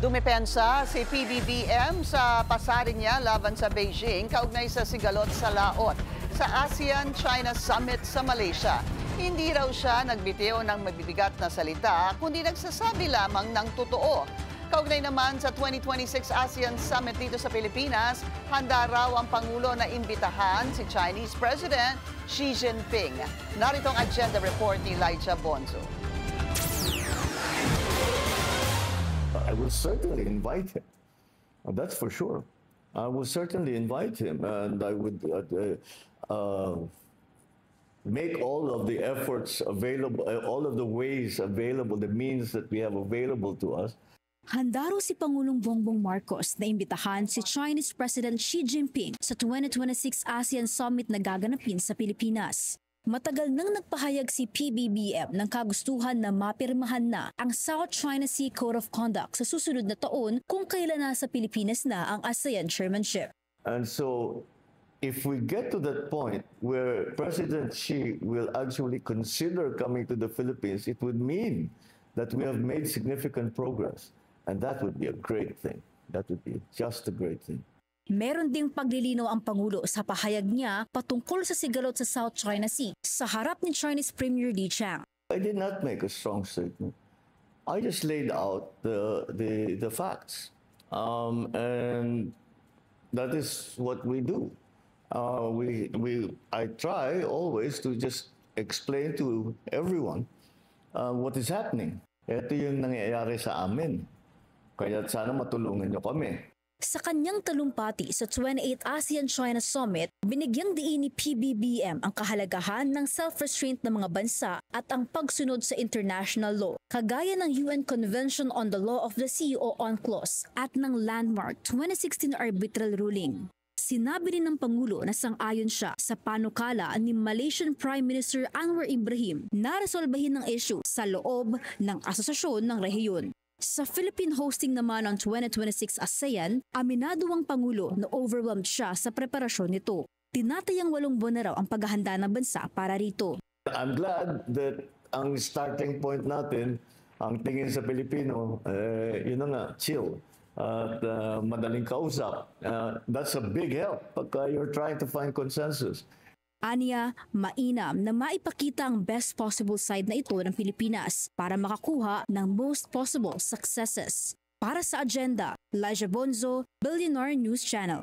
Dumepensa si PBBM sa pasarin niya laban sa Beijing kaugnay sa sigalot sa laot sa ASEAN-China Summit sa Malaysia. Hindi raw siya nagbitiw ng mabibigat na salita, kundi nagsasabi lamang ng totoo. Kaugnay naman sa 2026 ASEAN Summit dito sa Pilipinas, handa raw ang Pangulo na imbitahan si Chinese President Xi Jinping. Narito ang agenda report ni Elijah Bonzo. I will certainly invite him. That's for sure. I will certainly invite him, and I would make all of the efforts available, all of the ways available, the means that we have available to us. Handa raw si Pangulong Bongbong Marcos na imbitahan si Chinese President Xi Jinping sa 2026 ASEAN Summit na gaganapin sa Pilipinas. Matagal nang nagpahayag si PBBM ng kagustuhan na mapirmahan na ang South China Sea Code of Conduct sa susunod na taon kung kailan nasa Pilipinas na ang ASEAN chairmanship. And so, if we get to that point where President Xi will actually consider coming to the Philippines, it would mean that we have made significant progress. And that would be a great thing. That would be just a great thing. Meron ding paglilinaw ang Pangulo sa pahayag niya patungkol sa sigalot sa South China Sea sa harap ni Chinese Premier Li Qiang. I did not make a strong statement. I just laid out the facts. And that is what we do. I try always to just explain to everyone what is happening. Ito yung nangyayari sa amin. Kaya sana matulungan niyo kami. Sa kanyang talumpati sa 28th ASEAN-China Summit, binigyang diin ni PBBM ang kahalagahan ng self-restraint ng mga bansa at ang pagsunod sa international law, kagaya ng UN Convention on the Law of the Sea o UNCLOS at ng landmark 2016 arbitral ruling. Sinabi rin ng Pangulo na sang-ayon siya sa panukala ni Malaysian Prime Minister Anwar Ibrahim na resolbahin ng issue sa loob ng asosasyon ng rehiyon. Sa Philippine hosting naman ng 2026 ASEAN, aminado ang Pangulo na overwhelmed siya sa preparasyon nito. Tinatayang 8 buwan na raw ang paghahanda ng bansa para rito. I'm glad that ang starting point natin, ang tingin sa Pilipino, yun na nga, chill at madaling kausap. That's a big help pagka you're trying to find consensus. Aniya, mainam na maipakita ang best possible side na ito ng Pilipinas para makakuha ng most possible successes. Para sa agenda, Elijah Bonzo, Billionaire News Channel.